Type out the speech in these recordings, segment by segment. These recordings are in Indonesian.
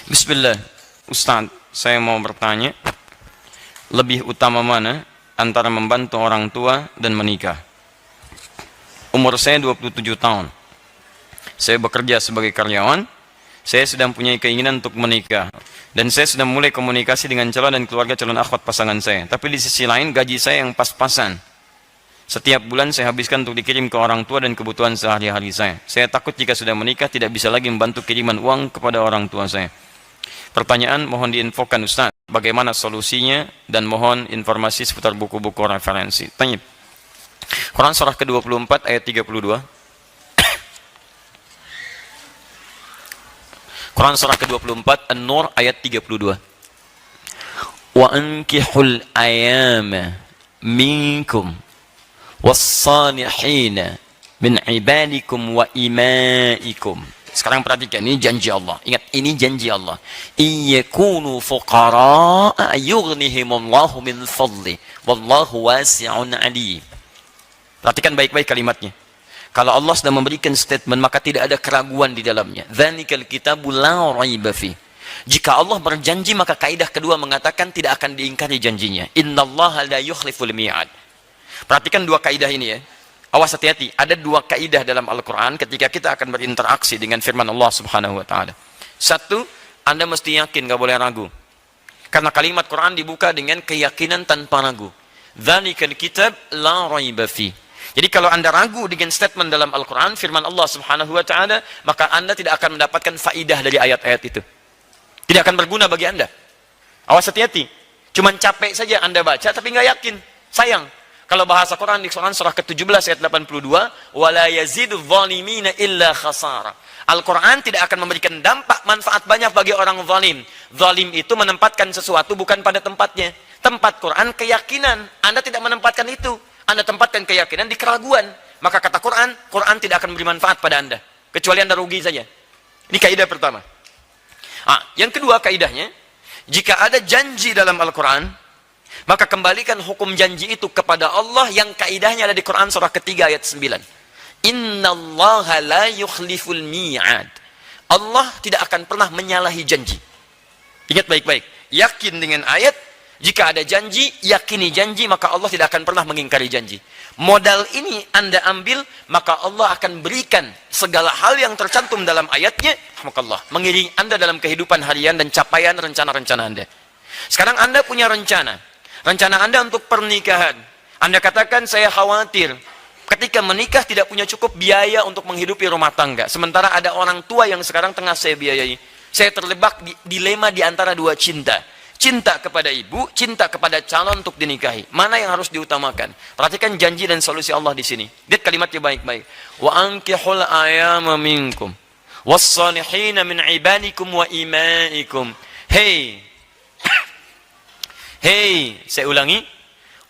Bismillah, Ustaz, saya mau bertanya, lebih utama mana antara membantu orang tua dan menikah? Umur saya 27 tahun. Saya bekerja sebagai karyawan. Saya sedang punya keinginan untuk menikah. Dan saya sudah mulai komunikasi dengan calon dan keluarga calon akhwat pasangan saya. Tapi di sisi lain, gaji saya yang pas-pasan. Setiap bulan saya habiskan untuk dikirim ke orang tua dan kebutuhan sehari-hari saya. Saya takut jika sudah menikah tidak bisa lagi membantu kiriman uang kepada orang tua saya. Pertanyaan mohon diinfokan Ustaz, bagaimana solusinya dan mohon informasi seputar buku-buku referensi. Tanya. Quran surah ke-24 ayat 32. Quran surah ke-24 An-Nur ayat 32. Wa ankihul ayama minkum was-salihina min ibadikum wa imaikum. Sekarang perhatikan, ini janji Allah. Ingat, ini janji Allah. Iyakunu fuqara'a yughnihimullahu min fadli wallahu wasi'un alim. Perhatikan baik-baik kalimatnya. Kalau Allah sudah memberikan statement, maka tidak ada keraguan di dalamnya. Dzalikal kitabu la raiba fi. Jika Allah berjanji, maka kaidah kedua mengatakan tidak akan diingkari janjinya. Innallaha la yukhliful mi'ad. Perhatikan dua kaidah ini ya. Awas, hati-hati, ada dua kaidah dalam Al-Quran ketika kita akan berinteraksi dengan firman Allah subhanahu wa ta'ala. Satu, Anda mesti yakin, gak boleh ragu. Karena kalimat Quran dibuka dengan keyakinan tanpa ragu. Dzalikal kitab la raiba fi. Jadi kalau Anda ragu dengan statement dalam Al-Quran, firman Allah subhanahu wa ta'ala, maka Anda tidak akan mendapatkan faidah dari ayat-ayat itu. Tidak akan berguna bagi Anda. Awas, hati-hati. Cuman capek saja Anda baca, tapi nggak yakin. Sayang. Kalau bahasa Quran di Quran surah ke-17 ayat 82, wala yazidu zalimina illa khasara. Al-Quran tidak akan memberikan dampak manfaat banyak bagi orang zalim. Zalim itu menempatkan sesuatu bukan pada tempatnya. Tempat Quran keyakinan. Anda tidak menempatkan itu. Anda tempatkan keyakinan di keraguan. Maka kata Quran, Quran tidak akan memberi manfaat pada Anda. Kecuali Anda rugi saja. Ini kaidah pertama. Yang kedua kaidahnya, jika ada janji dalam Al-Quran, maka kembalikan hukum janji itu kepada Allah yang kaidahnya ada di Quran surah ketiga ayat 9. Innallaha la yukhliful mi'ad. Allah tidak akan pernah menyalahi janji. Ingat baik-baik. Yakin dengan ayat, jika ada janji, yakini janji, maka Allah tidak akan pernah mengingkari janji. Modal ini Anda ambil, maka Allah akan berikan segala hal yang tercantum dalam ayatnya, mengiringi Anda dalam kehidupan harian dan capaian rencana-rencana Anda. Sekarang Anda punya rencana Anda untuk pernikahan. Anda katakan, saya khawatir ketika menikah tidak punya cukup biaya untuk menghidupi rumah tangga. Sementara ada orang tua yang sekarang tengah saya biayai. Saya terjebak di dilema di antara dua cinta. Cinta kepada ibu, cinta kepada calon untuk dinikahi. Mana yang harus diutamakan? Perhatikan janji dan solusi Allah di sini. Lihat kalimatnya baik-baik. Wa ankihul ayama minkum was-salihina min ibadikum wa imaikum. Hei, saya ulangi,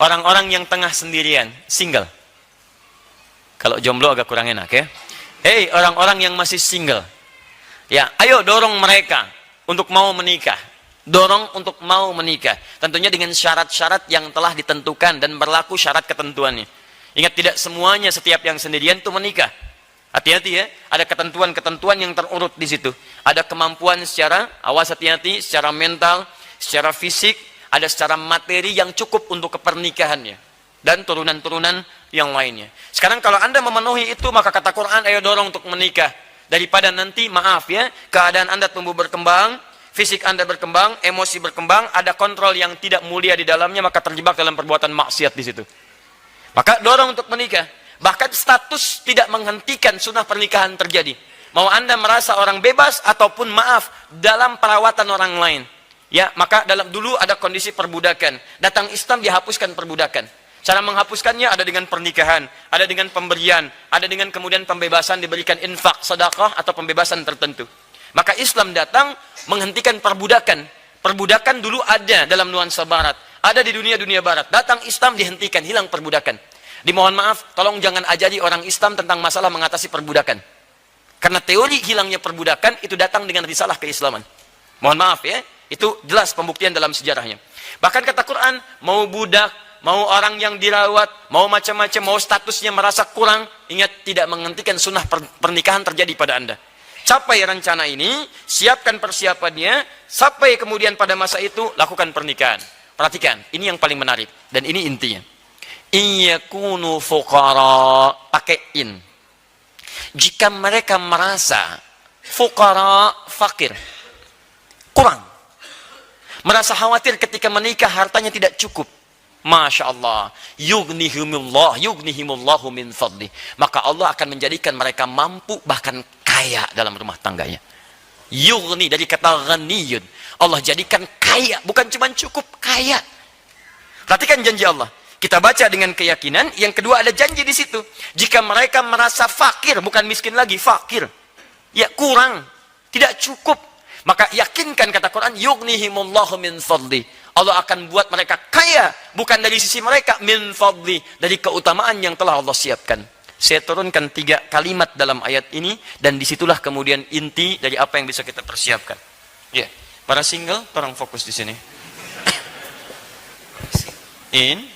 orang-orang yang tengah sendirian, single. Kalau jomblo agak kurang enak ya. Hei, orang-orang yang masih single. Ya, ayo dorong mereka untuk mau menikah. Dorong untuk mau menikah. Tentunya dengan syarat-syarat yang telah ditentukan dan berlaku syarat ketentuannya. Ingat, tidak semuanya setiap yang sendirian itu menikah. Hati-hati ya, ada ketentuan-ketentuan yang terurut di situ. Ada kemampuan secara, awas hati-hati, secara mental, secara fisik, ada secara materi yang cukup untuk kepernikahannya dan turunan-turunan yang lainnya. Sekarang kalau Anda memenuhi itu, maka kata Quran, ayo dorong untuk menikah. Daripada nanti, maaf ya, keadaan Anda tumbuh berkembang, fisik Anda berkembang, emosi berkembang, ada kontrol yang tidak mulia di dalamnya, maka terjebak dalam perbuatan maksiat di situ. Maka dorong untuk menikah. Bahkan status tidak menghentikan sunnah pernikahan terjadi. Mau Anda merasa orang bebas ataupun maaf dalam perawatan orang lain. Ya, maka dulu ada kondisi perbudakan. Datang Islam dihapuskan perbudakan. Cara menghapuskannya ada dengan pernikahan, ada dengan pemberian, ada dengan kemudian pembebasan, diberikan infak, sedekah atau pembebasan tertentu. Maka Islam datang menghentikan perbudakan. Perbudakan dulu ada dalam nuansa barat, ada di dunia-dunia barat. Datang Islam dihentikan, hilang perbudakan. Dimohon maaf, tolong jangan ajari orang Islam tentang masalah mengatasi perbudakan. Karena teori hilangnya perbudakan itu datang dengan risalah keislaman. Mohon maaf ya. Itu jelas pembuktian dalam sejarahnya. Bahkan kata Quran, mau budak, mau orang yang dirawat, mau macam-macam, mau statusnya merasa kurang, ingat tidak menghentikan sunnah pernikahan terjadi pada Anda. capai rencana ini, siapkan persiapannya, sampai kemudian pada masa itu lakukan pernikahan. Perhatikan, ini yang paling menarik dan ini intinya. Iyakunu fuqara, pakai in. Jika mereka merasa fuqara, fakir, kurang, merasa khawatir ketika menikah hartanya tidak cukup, Masya Allah, yughnihimullahu min fadli, maka Allah akan menjadikan mereka mampu bahkan kaya dalam rumah tangganya. Yughni dari kata ghaniyun, Allah jadikan kaya, bukan cuma cukup, kaya. Perhatikan janji Allah. Kita baca dengan keyakinan. Yang kedua ada janji di situ. Jika mereka merasa fakir, bukan miskin lagi, fakir, ya kurang, tidak cukup, maka yakinkan kata Quran, yughnihimullahu min fadli, Allah akan buat mereka kaya, bukan dari sisi mereka, min fadli, dari keutamaan yang telah Allah siapkan. Saya turunkan 3 kalimat dalam ayat ini, dan disitulah kemudian inti dari apa yang bisa kita persiapkan. Ya, para single, tolong fokus di sini. In,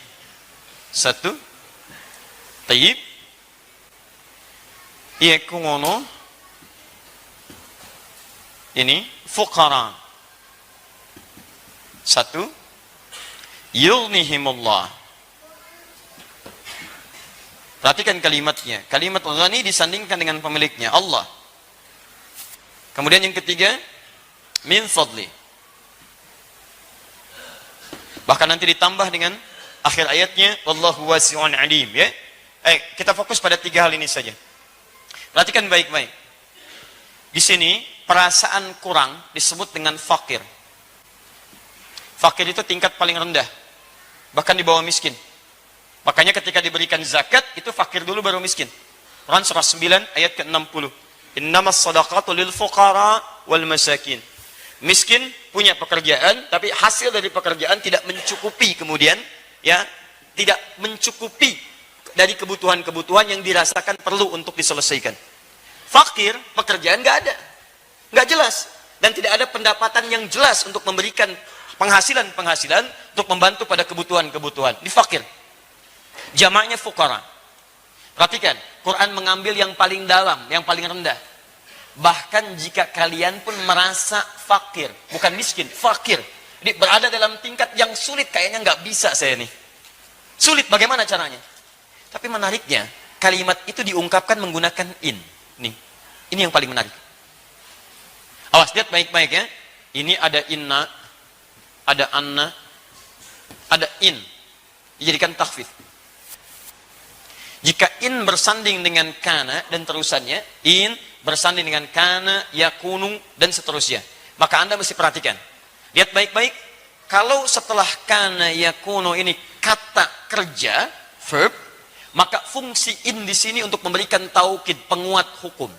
1, tayyib, iyakungono, ini, fuqara. 1, yughnihimullah. Perhatikan kalimatnya. Kalimat ghani disandingkan dengan pemiliknya, Allah. Kemudian yang ketiga, min fadli. Bahkan nanti ditambah dengan akhir ayatnya, wallahu wasi'un alim, ya. Kita fokus pada 3 hal ini saja. Perhatikan baik-baik. Di sini perasaan kurang disebut dengan fakir. Fakir itu tingkat paling rendah, bahkan di bawah miskin. Makanya ketika diberikan zakat, itu fakir dulu baru miskin. Quran surah 9 ayat ke-60. Innamas sadaqatu lil fuqara wal masakin. Miskin punya pekerjaan, tapi hasil dari pekerjaan tidak mencukupi kemudian, ya, tidak mencukupi dari kebutuhan-kebutuhan yang dirasakan perlu untuk diselesaikan. Fakir, pekerjaan nggak ada, nggak jelas, dan tidak ada pendapatan yang jelas untuk memberikan penghasilan untuk membantu pada kebutuhan-kebutuhan. Ini fakir. Jamaknya fuqara. Perhatikan, Quran mengambil yang paling dalam, yang paling rendah. Bahkan jika kalian pun merasa fakir, bukan miskin, fakir, jadi berada dalam tingkat yang sulit, kayaknya nggak bisa saya nih. Sulit, bagaimana caranya? Tapi menariknya, kalimat itu diungkapkan menggunakan in. Nih, ini yang paling menarik. Awas, lihat baik-baik ya. Ini ada inna, ada anna, ada in, dijadikan takhfif. Jika in bersanding dengan kana dan terusannya, in bersanding dengan kana, yakunu, dan seterusnya, maka Anda mesti perhatikan. Lihat baik-baik, kalau setelah kana, yakunu ini kata kerja, verb, maka fungsi in di sini untuk memberikan taukid, penguat hukum.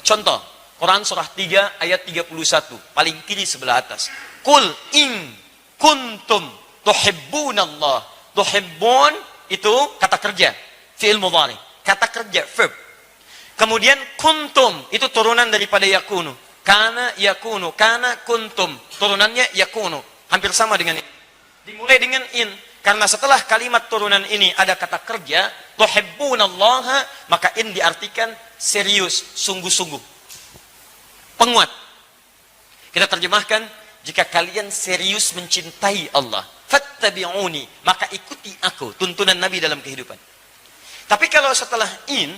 Contoh, Quran surah 3 ayat 31, paling kiri sebelah atas. Qul in kuntum tuhibbunallah. Tuhibbun itu kata kerja, fi'il mudhari, kata kerja, verb. Kemudian kuntum itu turunan daripada yakunu. Kana yakunu, kana kuntum, turunannya yakunu. Hampir sama dengan ini. Dimulai dengan in, karena setelah kalimat turunan ini ada kata kerja, tuhibbunallaha, maka in diartikan serius, sungguh-sungguh, penguat. Kita terjemahkan, jika kalian serius mencintai Allah, fattabi'uni, maka ikuti aku, tuntunan Nabi dalam kehidupan. Tapi kalau setelah in,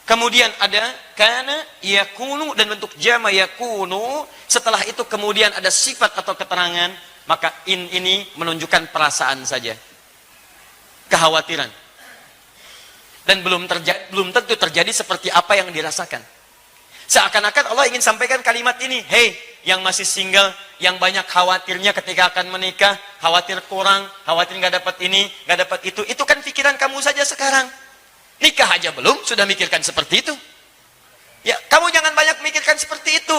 kemudian ada kana, yakunu, dan bentuk jama yakunu, setelah itu kemudian ada sifat atau keterangan, maka in ini menunjukkan perasaan saja, kekhawatiran, dan belum tentu terjadi seperti apa yang dirasakan. Seakan-akan Allah ingin sampaikan kalimat ini, hei yang masih single, yang banyak khawatirnya ketika akan menikah, khawatir kurang, khawatir nggak dapat ini, nggak dapat itu kan pikiran kamu saja sekarang. Nikah aja belum, sudah mikirkan seperti itu. Ya, kamu jangan banyak mikirkan seperti itu.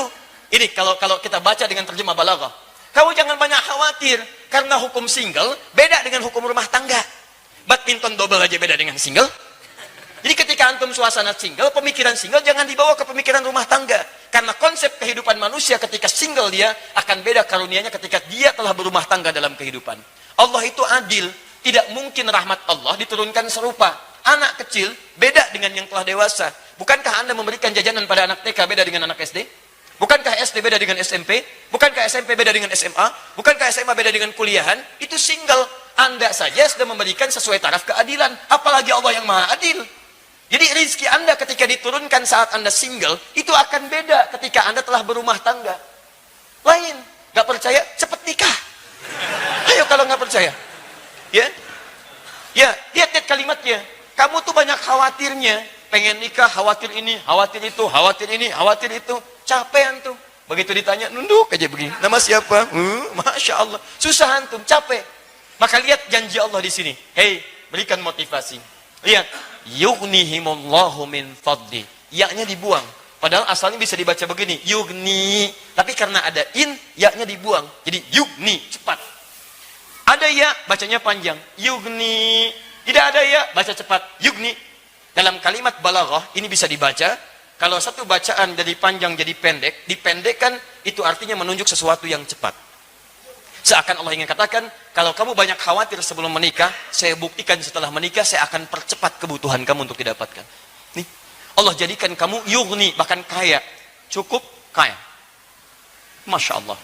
Ini kalau kita baca dengan terjemah balaghah. Kamu jangan banyak khawatir, karena hukum single beda dengan hukum rumah tangga. Badminton double aja beda dengan single. Jadi ketika antum suasana single, pemikiran single jangan dibawa ke pemikiran rumah tangga. Karena konsep kehidupan manusia ketika single dia akan beda karunianya ketika dia telah berumah tangga dalam kehidupan. Allah itu adil, tidak mungkin rahmat Allah diturunkan serupa. Anak kecil beda dengan yang telah dewasa. Bukankah Anda memberikan jajanan pada anak TK beda dengan anak SD? Bukankah SD beda dengan SMP? Bukankah SMP beda dengan SMA? Bukankah SMA beda dengan kuliahan? Itu single. Anda saja sudah memberikan sesuai taraf keadilan. Apalagi Allah yang maha adil. Jadi rezeki Anda ketika diturunkan saat Anda single, itu akan beda ketika Anda telah berumah tangga. Lain. Gak percaya? Cepet nikah. Ayo kalau gak percaya. Ya, ya, lihat kalimatnya. Kamu tuh banyak khawatirnya. Pengen nikah, khawatir ini, khawatir itu, khawatir ini, khawatir itu. Capek antum. Begitu ditanya, nunduk aja begini. Nama siapa? Masya Allah. Susah antum, capek. Maka lihat janji Allah di sini. Hei, berikan motivasi. Lihat. Yughnihimullahu min fadli. Ya-nya dibuang. Padahal asalnya bisa dibaca begini. Yugni. Tapi karena ada in, ya-nya dibuang. Jadi yugni, cepat. Ada ya, bacanya panjang. Yugni. Tidak ada ya, baca cepat. Yugni. Dalam kalimat balaghah, ini bisa dibaca. Kalau satu bacaan jadi panjang, jadi pendek, dipendekkan, itu artinya menunjuk sesuatu yang cepat. Seakan Allah ingin katakan, kalau kamu banyak khawatir sebelum menikah, saya buktikan setelah menikah, saya akan percepat kebutuhan kamu untuk didapatkan. Nih, Allah jadikan kamu yugni, bahkan kaya. Cukup kaya. Masya Allah.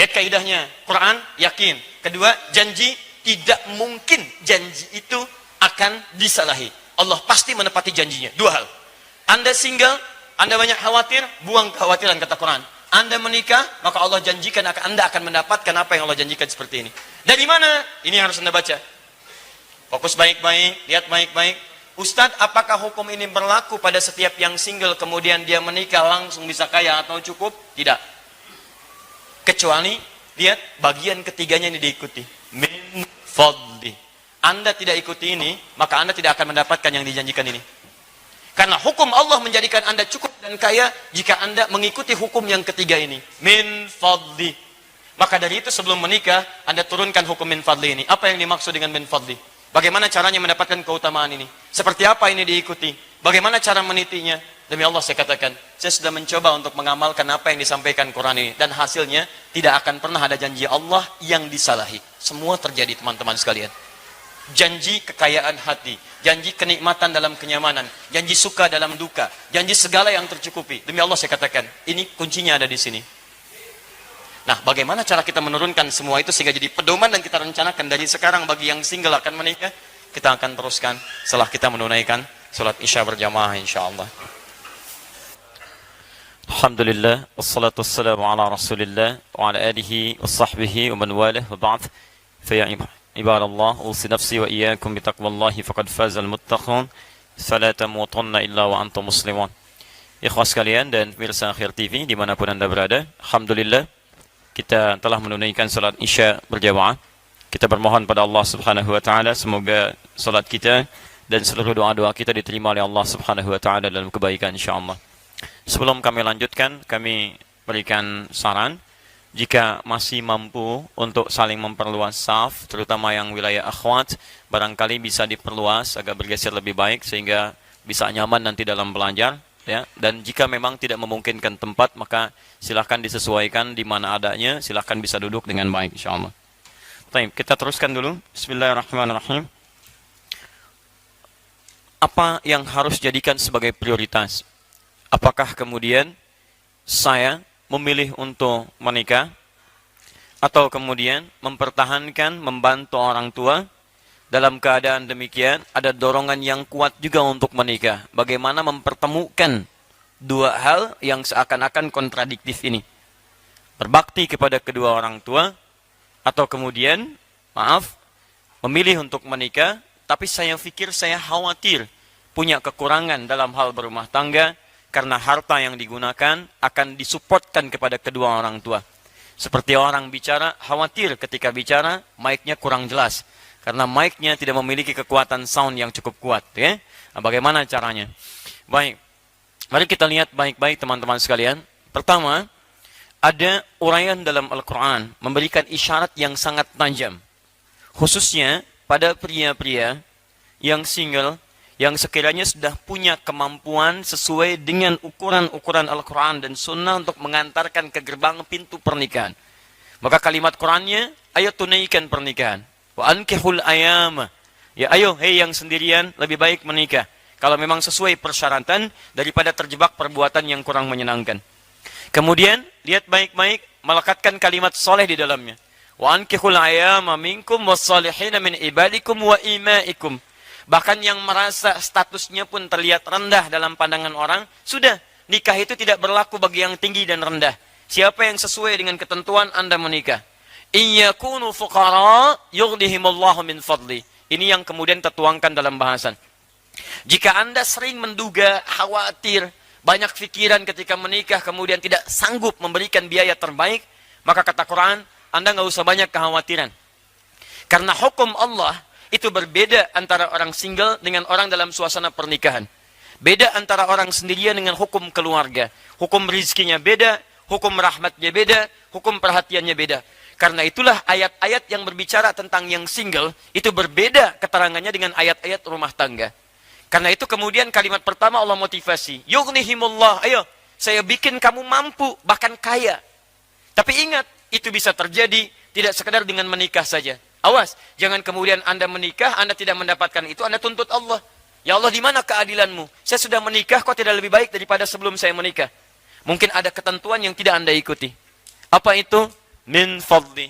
Lihat kaidahnya. Quran, yakin. Kedua, janji, tidak mungkin janji itu akan disalahi. Allah pasti menepati janjinya. Dua hal. Anda single, Anda banyak khawatir, buang kekhawatiran, kata Quran. Anda menikah, maka Allah janjikan Anda akan mendapatkan apa yang Allah janjikan seperti ini. Dari mana? Ini yang harus Anda baca. Fokus baik-baik, lihat baik-baik. Ustadz, apakah hukum ini berlaku pada setiap yang single, kemudian dia menikah langsung bisa kaya atau cukup? Tidak. Kecuali, lihat, bagian ketiganya ini diikuti. Min fadli. Anda tidak ikuti ini, maka Anda tidak akan mendapatkan yang dijanjikan ini. Karena hukum Allah menjadikan Anda cukup dan kaya jika Anda mengikuti hukum yang ketiga ini. Min fadli. Maka dari itu sebelum menikah, Anda turunkan hukum min fadli ini. Apa yang dimaksud dengan min fadli? Bagaimana caranya mendapatkan keutamaan ini? Seperti apa ini diikuti? Bagaimana cara menitinya? Demi Allah saya katakan, saya sudah mencoba untuk mengamalkan apa yang disampaikan Quran ini. Dan hasilnya tidak akan pernah ada janji Allah yang disalahi. Semua terjadi teman-teman sekalian. Janji kekayaan hati, janji kenikmatan dalam kenyamanan, janji suka dalam duka, janji segala yang tercukupi. Demi Allah saya katakan, ini kuncinya ada di sini. Nah, bagaimana cara kita menurunkan semua itu sehingga jadi pedoman dan kita rencanakan dari sekarang bagi yang single akan menikah, kita akan teruskan setelah kita menunaikan salat Isya berjamaah insyaallah. Alhamdulillah, wassalatu wassalamu ala Rasulillah wa ala alihi wa sahbihi wa man walah wa ba'd. Fa ya ibadallah, usi nafsi wa iyyakum bi taqwallahi faqad fazal muttaqun. Fala tamutunna illa wa antum muslimun. Ikhwas sekalian dan pemirsa Akhir TV dimanapun Anda berada, alhamdulillah kita telah menunaikan salat Isya berjamaah. Kita bermohon pada Allah Subhanahu wa taala semoga salat kita dan seluruh doa-doa kita diterima oleh Allah Subhanahu wa taala dalam kebaikan insyaallah. Sebelum kami lanjutkan, kami berikan saran jika masih mampu untuk saling memperluas saf, terutama yang wilayah akhwat, barangkali bisa diperluas agar bergeser lebih baik sehingga bisa nyaman nanti dalam belajar, ya. Dan jika memang tidak memungkinkan tempat, maka silahkan disesuaikan di mana adanya, silahkan bisa duduk dengan baik insyaallah. Baik, kita teruskan dulu. Bismillahirrahmanirrahim. Apa yang harus jadikan sebagai prioritas? Apakah kemudian saya memilih untuk menikah atau kemudian mempertahankan membantu orang tua? Dalam keadaan demikian ada dorongan yang kuat juga untuk menikah. Bagaimana mempertemukan dua hal yang seakan-akan kontradiktif ini? Berbakti kepada kedua orang tua atau kemudian memilih untuk menikah, tapi saya pikir, saya khawatir punya kekurangan dalam hal berumah tangga karena harta yang digunakan akan disupportkan kepada kedua orang tua. Seperti orang bicara, khawatir ketika bicara mic-nya kurang jelas karena mic-nya tidak memiliki kekuatan sound yang cukup kuat, ya. Nah, bagaimana caranya? Baik. Mari kita lihat baik-baik teman-teman sekalian. Pertama, ada uraian dalam Al-Qur'an memberikan isyarat yang sangat tajam. Khususnya pada pria-pria yang single, yang sekiranya sudah punya kemampuan sesuai dengan ukuran-ukuran Al-Quran dan Sunnah untuk mengantarkan ke gerbang pintu pernikahan. Maka kalimat Qurannya, ayo tunaikan pernikahan. Wa ankihul ayama Ya, ayo, hei yang sendirian, lebih baik menikah. Kalau memang sesuai persyaratan, daripada terjebak perbuatan yang kurang menyenangkan. Kemudian, lihat baik-baik, melekatkan kalimat soleh di dalamnya. Wa ankihul ayama minkum wassalihina min ibadikum wa imaikum. Bahkan yang merasa statusnya pun terlihat rendah dalam pandangan orang, sudah, nikah itu tidak berlaku bagi yang tinggi dan rendah. Siapa yang sesuai dengan ketentuan, Anda menikah. Iyakunu fuqara yughnihimullahu min fadli. Ini yang kemudian tertuangkan dalam bahasan. Jika Anda sering menduga, khawatir, banyak pikiran ketika menikah, kemudian tidak sanggup memberikan biaya terbaik, maka kata Quran, Anda nggak usah banyak kekhawatiran. Karena hukum Allah itu berbeda antara orang single dengan orang dalam suasana pernikahan. Beda antara orang sendirian dengan hukum keluarga. Hukum rizkinya beda, hukum rahmatnya beda, hukum perhatiannya beda. Karena itulah ayat-ayat yang berbicara tentang yang single, itu berbeda keterangannya dengan ayat-ayat rumah tangga. Karena itu kemudian kalimat pertama Allah motivasi. Yughnihimullah, ayo, saya bikin kamu mampu, bahkan kaya. Tapi ingat, itu bisa terjadi tidak sekedar dengan menikah saja. Awas, jangan kemudian Anda menikah, Anda tidak mendapatkan itu, Anda tuntut Allah. Ya Allah, di mana keadilanmu? Saya sudah menikah, kok tidak lebih baik daripada sebelum saya menikah? Mungkin ada ketentuan yang tidak Anda ikuti. Apa itu? Min fadli.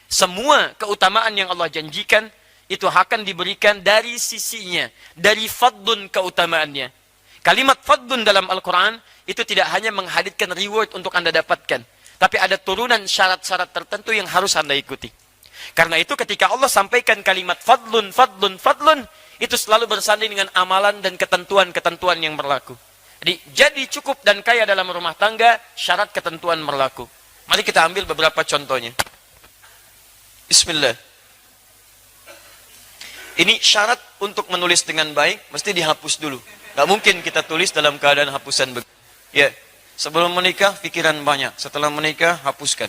Semua keutamaan yang Allah janjikan, itu akan diberikan dari sisinya. Dari fadlun keutamaannya. Kalimat fadlun dalam Al-Quran, itu tidak hanya menghadirkan reward untuk Anda dapatkan. Tapi ada turunan syarat-syarat tertentu yang harus Anda ikuti. Karena itu ketika Allah sampaikan kalimat fadlun, fadlun, fadlun, itu selalu bersanding dengan amalan dan ketentuan-ketentuan yang berlaku. Jadi cukup dan kaya dalam rumah tangga, syarat ketentuan berlaku. Mari kita ambil beberapa contohnya. Bismillah. Ini syarat untuk menulis dengan baik, mesti dihapus dulu. Gak mungkin kita tulis dalam keadaan hapusan. Ya, sebelum menikah, pikiran banyak. Setelah menikah, hapuskan.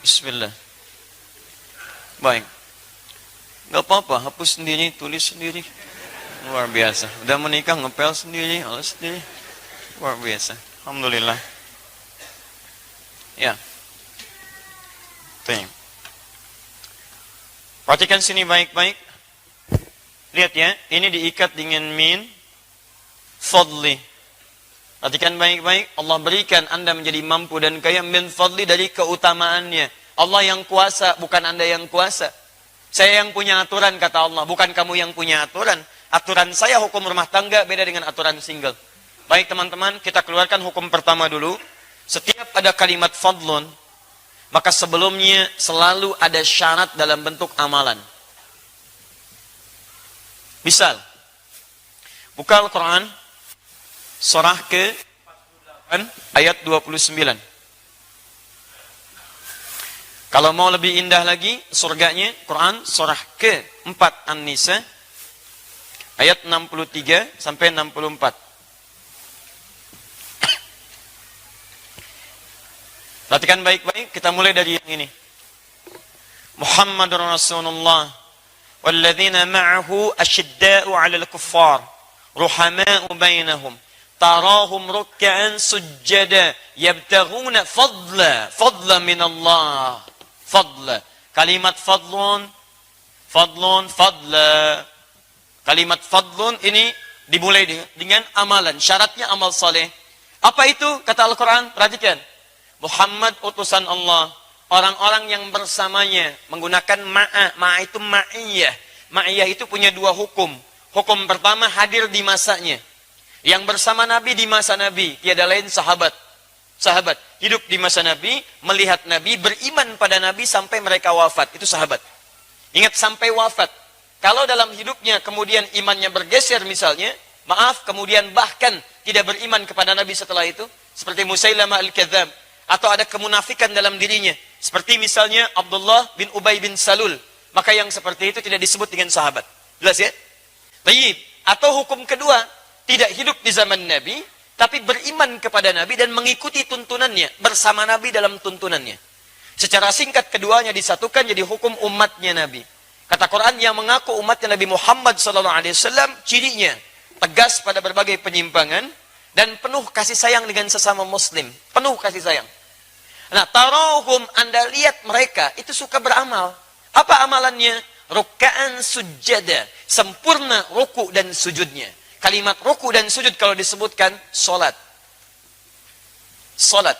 Bismillah. Baik. Gak apa-apa, hapus sendiri, tulis sendiri. Luar biasa. Udah menikah, ngepel sendiri, alas sendiri. Luar biasa. Alhamdulillah. Ya. Baik. Perhatikan sini baik-baik. Lihat ya, ini diikat dengan min fadli. Perhatikan baik-baik. Allah berikan Anda menjadi mampu dan kaya min fadli dari keutamaannya. Allah yang kuasa, bukan Anda yang kuasa. Saya yang punya aturan, kata Allah. Bukan kamu yang punya aturan. Aturan saya hukum rumah tangga beda dengan aturan single. Baik teman-teman, kita keluarkan hukum pertama dulu. Setiap ada kalimat fadlun, maka sebelumnya selalu ada syarat dalam bentuk amalan. Misal, buka Al-Quran, surah ke-48, ayat 29. Kalau mau lebih indah lagi, surganya, Quran, surah ke-4 An-Nisa, ayat 63 sampai 64. Perhatikan baik-baik, kita mulai dari yang ini. Muhammadur Rasulullah walladzina ma'ahu asyidda'u 'alal kuffar ruhama'u bainahum tarahum ruk'an sujjada yabtaghuna fadla min Allah. Fadla. Kalimat fadlun, fadlun, fadla. Kalimat fadlun ini dimulai dengan amalan. Syaratnya amal saleh. Apa itu? Kata Al-Quran, perhatikan. Muhammad utusan Allah, orang-orang yang bersamanya menggunakan ma'a. Ma'a itu ma'iyah. Ma'iyah itu punya dua hukum. Hukum pertama hadir di masanya. Yang bersama Nabi di masa Nabi, tiada lain sahabat. Sahabat hidup di masa Nabi, melihat Nabi, beriman pada Nabi sampai mereka wafat. Itu sahabat. Ingat, sampai wafat. Kalau dalam hidupnya kemudian imannya bergeser misalnya, maaf, kemudian bahkan tidak beriman kepada Nabi setelah itu, seperti Musailamah al-Kadzdzab, atau ada kemunafikan dalam dirinya, seperti misalnya Abdullah bin Ubay bin Salul, maka yang seperti itu tidak disebut dengan sahabat. Jelas ya? Baik. Atau hukum kedua, tidak hidup di zaman Nabi, tapi beriman kepada Nabi dan mengikuti tuntunannya, bersama Nabi dalam tuntunannya. Secara singkat keduanya disatukan jadi hukum umatnya Nabi. Kata Quran, yang mengaku umatnya Nabi Muhammad SAW, cirinya tegas pada berbagai penyimpangan dan penuh kasih sayang dengan sesama muslim. Penuh kasih sayang. Nah, tarahum, Anda lihat mereka itu suka beramal. Apa amalannya? ruka'an sujada, sempurna ruku dan sujudnya. Kalimat ruku dan sujud kalau disebutkan salat. Salat.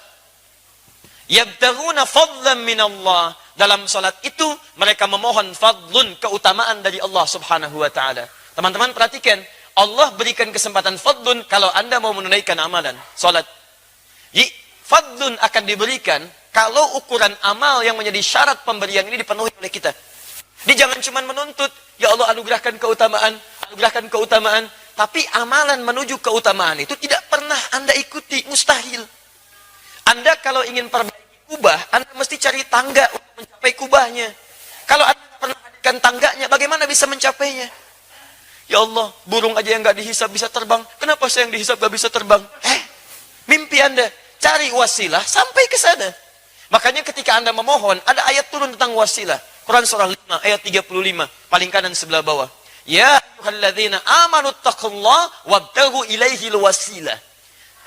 Yabtaghuna fadlan minallah. Dalam salat itu mereka memohon fadlun, keutamaan dari Allah Subhanahu wa taala. Teman-teman perhatikan, Allah berikan kesempatan fadlun kalau Anda mau menunaikan amalan salat. Fadlun akan diberikan kalau ukuran amal yang menjadi syarat pemberian ini dipenuhi oleh kita. Dia jangan cuma menuntut, ya Allah anugerahkan keutamaan, tapi amalan menuju keutamaan itu tidak pernah Anda ikuti, mustahil. Anda kalau ingin perbaiki kubah, Anda mesti cari tangga untuk mencapai kubahnya. Kalau Anda pernah hadirkan tangganya, bagaimana bisa mencapainya? Ya Allah, burung aja yang nggak dihisab bisa terbang, kenapa saya yang dihisab nggak bisa terbang? Mimpi Anda, cari wasilah sampai ke sana. Makanya ketika Anda memohon, ada ayat turun tentang wasilah. Quran surah 5 ayat 35, paling kanan sebelah bawah. Ya ayyuhalladzina amanu taqullaha wabtaghu ilaihil wasilah.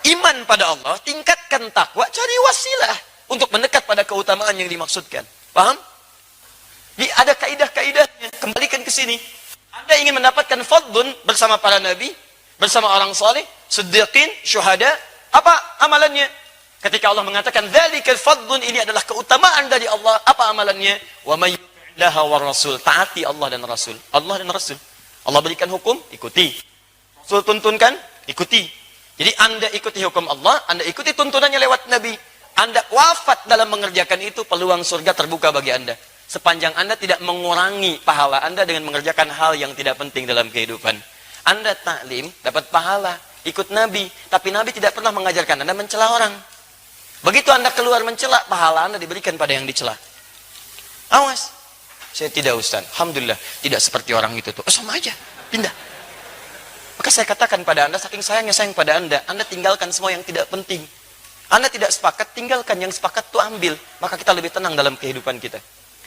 Iman pada Allah, tingkatkan takwa, cari wasilah untuk mendekat pada keutamaan yang dimaksudkan. Paham? Jadi ada kaidah-kaidahnya. Kembalikan ke sini. Anda ingin mendapatkan fadlun bersama para nabi, bersama orang saleh, siddiqin, syuhada, apa amalannya? Ketika Allah mengatakan dzalikal fadlun, ini adalah keutamaan dari Allah, apa amalannya? Wa may yuti'illaha war rasul, taati Allah dan Rasul. Allah dan Rasul. Allah berikan hukum, ikuti. Rasul tuntunkan, ikuti. Jadi Anda ikuti hukum Allah, Anda ikuti tuntunannya lewat Nabi. Anda wafat dalam mengerjakan itu, peluang surga terbuka bagi Anda. Sepanjang Anda tidak mengurangi pahala Anda dengan mengerjakan hal yang tidak penting dalam kehidupan. Anda taklim, dapat pahala. Ikut Nabi, tapi Nabi tidak pernah mengajarkan Anda mencela orang. Begitu Anda keluar mencela, pahala Anda diberikan pada yang dicela. Awas. Saya tidak, Ustaz. Alhamdulillah, tidak seperti orang itu tuh. Oh, sama aja, pindah. Maka saya katakan pada Anda, saking sayangnya sayang pada Anda tinggalkan semua yang tidak penting. Anda tidak sepakat, tinggalkan yang sepakat itu ambil. Maka kita lebih tenang dalam kehidupan kita.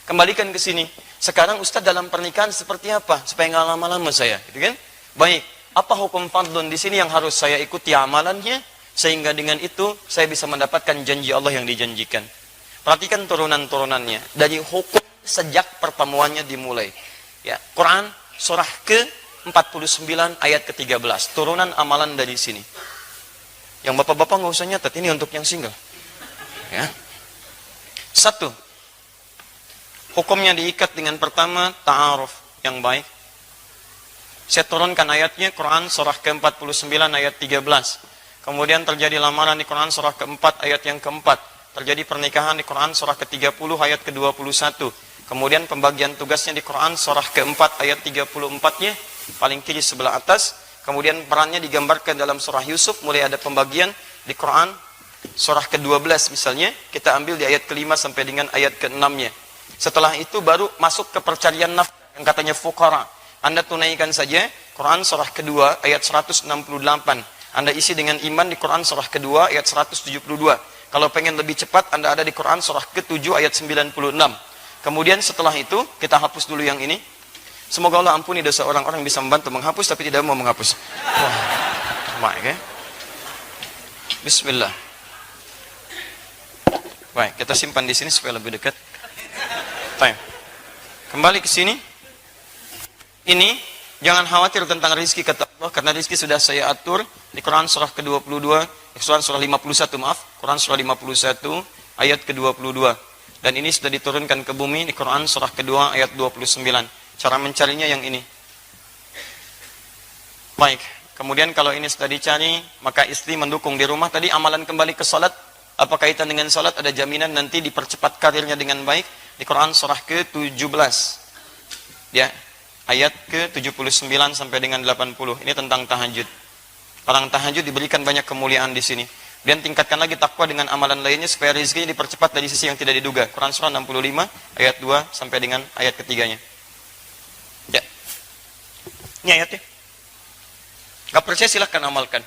Kembalikan ke sini. Sekarang Ustaz dalam pernikahan seperti apa? Supaya nggak lama-lama saya, gitu kan? Baik. Apa hukum fadlun di sini yang harus saya ikuti amalannya sehingga dengan itu saya bisa mendapatkan janji Allah yang dijanjikan. Perhatikan turunan-turunannya dari hukum sejak pertemuannya dimulai. Ya, Quran surah ke-49 ayat ke-13. Turunan amalan dari sini. Yang bapak-bapak nggak usah nyatet, ini untuk yang single. Ya. 1. Hukumnya diikat dengan pertama ta'aruf yang baik. Saya turunkan ayatnya, Quran surah ke-49 ayat 13. Kemudian terjadi lamaran di Quran surah ke-4 ayat yang ke-4. Terjadi pernikahan di Quran surah ke-30 ayat ke-21. Kemudian pembagian tugasnya di Quran surah ke-4 ayat 34-nya, paling kiri sebelah atas. Kemudian perannya digambarkan dalam surah Yusuf, mulai ada pembagian di Quran surah ke-12 misalnya. Kita ambil di ayat ke-5 sampai dengan ayat ke-6-nya. Setelah itu baru masuk ke percarian nafkah yang katanya fuqara. Anda tunaikan saja Quran surah kedua ayat 168. Anda isi dengan iman di Quran surah kedua ayat 172. Kalau pengen lebih cepat, Anda ada di Quran surah ke-7 ayat 96. Kemudian setelah itu, kita hapus dulu yang ini. Semoga Allah ampuni dosa orang-orang yang bisa membantu menghapus tapi tidak mau menghapus. Baik, ya. Bismillah. Baik, kita simpan di sini supaya lebih dekat. Baik. Kembali ke sini. Ini jangan khawatir tentang rizki kata Allah, karena rizki sudah saya atur di Quran surah ke-22, Quran surah 51 maaf, Quran surah 51 ayat ke-22. Dan ini sudah diturunkan ke bumi di Quran surah kedua ayat 29. Cara mencarinya yang ini. Baik, kemudian kalau ini sudah dicari, maka istri mendukung di rumah. Tadi amalan kembali ke salat, apa kaitan dengan salat? Ada jaminan nanti dipercepat karirnya dengan baik di Quran surah ke-17. Ya. Ayat ke-79 sampai dengan 80. Ini tentang tahajud. Orang tahajud diberikan banyak kemuliaan di sini. Dan tingkatkan lagi takwa dengan amalan lainnya supaya rezekinya dipercepat dari sisi yang tidak diduga. Quran surah 65 ayat 2 sampai dengan ayat ketiganya. Ya. Ini ayatnya. Gak percaya silahkan amalkan.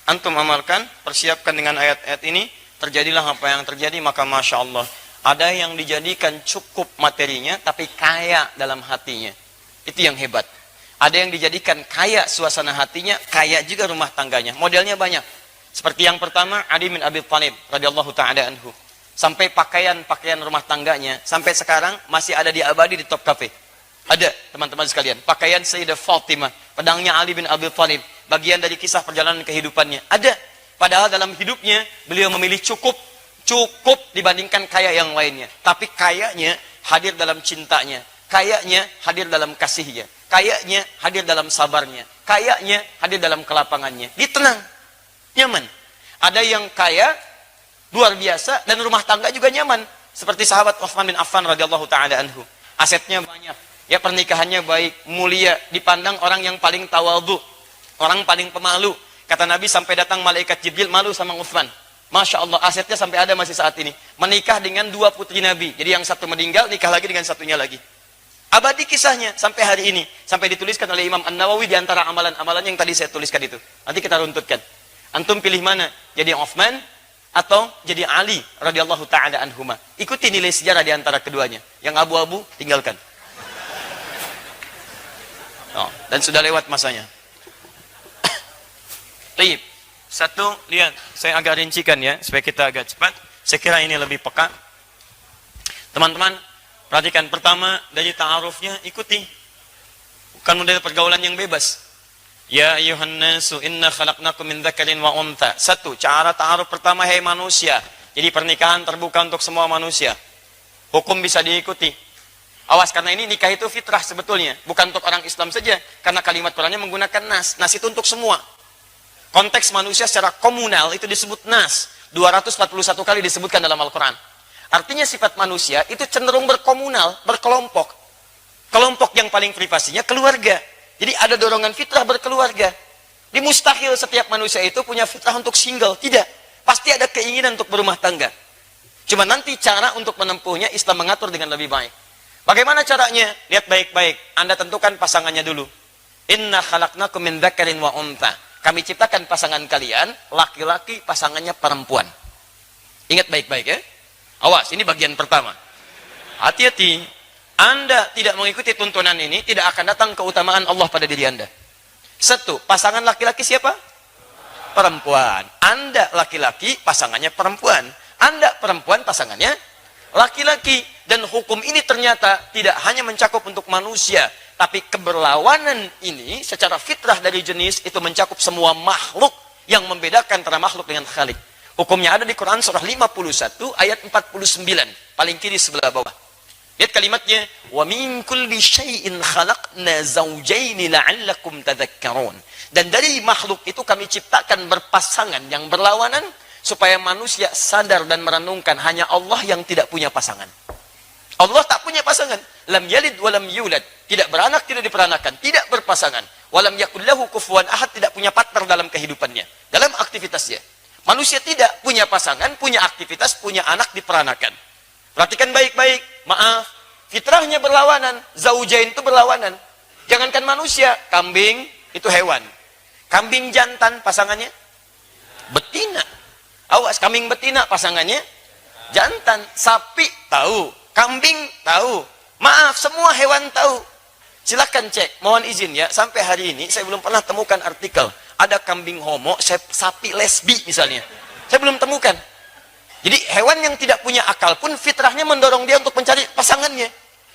Antum amalkan, persiapkan dengan ayat-ayat ini. Terjadilah apa yang terjadi, maka Masya Allah. Ada yang dijadikan cukup materinya, tapi kaya dalam hatinya. Itu yang hebat. Ada yang dijadikan kaya suasana hatinya, kaya juga rumah tangganya. Modelnya banyak. Seperti yang pertama, Ali bin Abi Thalib radhiyallahu ta'ala anhu. Sampai pakaian rumah tangganya, sampai sekarang masih ada di abadi di Top Cafe. Ada, teman-teman sekalian, pakaian Sayyidah Fatimah, pedangnya Ali bin Abi Thalib, bagian dari kisah perjalanan kehidupannya. Ada. Padahal dalam hidupnya beliau memilih cukup dibandingkan kaya yang lainnya. Tapi kayanya hadir dalam cintanya, kayaknya hadir dalam kasihnya, kayaknya hadir dalam sabarnya, kayaknya hadir dalam kelapangannya. Dia tenang, nyaman. Ada yang kaya luar biasa dan rumah tangga juga nyaman, seperti sahabat Utsman bin Affan radhiyallahu taala anhu. Asetnya banyak, ya pernikahannya baik, mulia, dipandang orang yang paling tawadhu, orang paling pemalu. Kata Nabi sampai datang malaikat Jibril malu sama Utsman. Masya Allah, asetnya sampai ada masih saat ini. Menikah dengan 2 putri Nabi. Jadi yang satu meninggal, nikah lagi dengan satunya lagi. Abadi kisahnya sampai hari ini. Sampai dituliskan oleh Imam An-Nawawi di antara amalan-amalan yang tadi saya tuliskan itu. Nanti kita runtutkan. Antum pilih mana? Jadi Utsman atau jadi Ali radhiyallahu taala anhuma. Ikuti nilai sejarah di antara keduanya. Yang abu-abu tinggalkan. Oh, dan sudah lewat masanya. Baik. Satu, lihat, saya agak rincikan ya, supaya kita agak cepat. Saya kira ini lebih peka. Teman-teman, perhatikan pertama dari ta'arufnya, ikuti. Bukan model pergaulan yang bebas. Ya ayuhan nasu inna khalaqnakum min dzakarin wa untha. Satu, cara ta'aruf pertama, hai manusia. Jadi pernikahan terbuka untuk semua manusia. Hukum bisa diikuti. Awas, karena ini nikah itu fitrah sebetulnya, bukan untuk orang Islam saja, karena kalimat Qur'annya menggunakan nas. Nas itu untuk semua. Konteks manusia secara komunal itu disebut nas. 241 kali disebutkan dalam Al-Quran. Artinya sifat manusia itu cenderung berkomunal, berkelompok. Kelompok yang paling privasinya keluarga. Jadi ada dorongan fitrah berkeluarga. Di mustahil setiap manusia itu punya fitrah untuk single. Tidak. Pasti ada keinginan untuk berumah tangga. Cuma nanti cara untuk menempuhnya Islam mengatur dengan lebih baik. Bagaimana caranya? Lihat baik-baik. Anda tentukan pasangannya dulu. Inna khalaqnakum min dzakarin wa untha. Kami ciptakan pasangan kalian, laki-laki, pasangannya perempuan. Ingat baik-baik ya. Awas, ini bagian pertama. Hati-hati. Anda tidak mengikuti tuntunan ini, tidak akan datang keutamaan Allah pada diri Anda. Satu, pasangan laki-laki siapa? Perempuan. Anda laki-laki, pasangannya perempuan. Anda perempuan, pasangannya laki-laki. Dan hukum ini ternyata tidak hanya mencakup untuk manusia, tapi keberlawanan ini secara fitrah dari jenis itu mencakup semua makhluk yang membedakan antara makhluk dengan khalik. Hukumnya ada di Quran surah 51 ayat 49, paling kiri sebelah bawah. Lihat kalimatnya, wa min kulli syai'in khalaqna zawjaini la'allakum tadhakkarun. Dan dari makhluk itu kami ciptakan berpasangan yang berlawanan supaya manusia sadar dan merenungkan hanya Allah yang tidak punya pasangan. Allah tak punya pasangan. Lam yalid walam yulad. Tidak beranak, tidak diperanakan. Tidak berpasangan. Walam yakullahu kufuwan ahad. Tidak punya partner dalam kehidupannya. Dalam aktivitasnya. Manusia tidak punya pasangan, punya aktivitas, punya anak diperanakan. Perhatikan baik-baik. Maaf. Fitrahnya berlawanan. Zaujain itu berlawanan. Jangankan manusia. Kambing itu hewan. Kambing jantan pasangannya betina. Awas, kambing betina pasangannya jantan. Sapi tahu. Kambing tahu. Maaf, semua hewan tahu. Silahkan cek. Mohon izin ya, sampai hari ini saya belum pernah temukan artikel ada kambing homo, sapi lesbi misalnya. Saya belum temukan. Jadi hewan yang tidak punya akal pun fitrahnya mendorong dia untuk mencari pasangannya.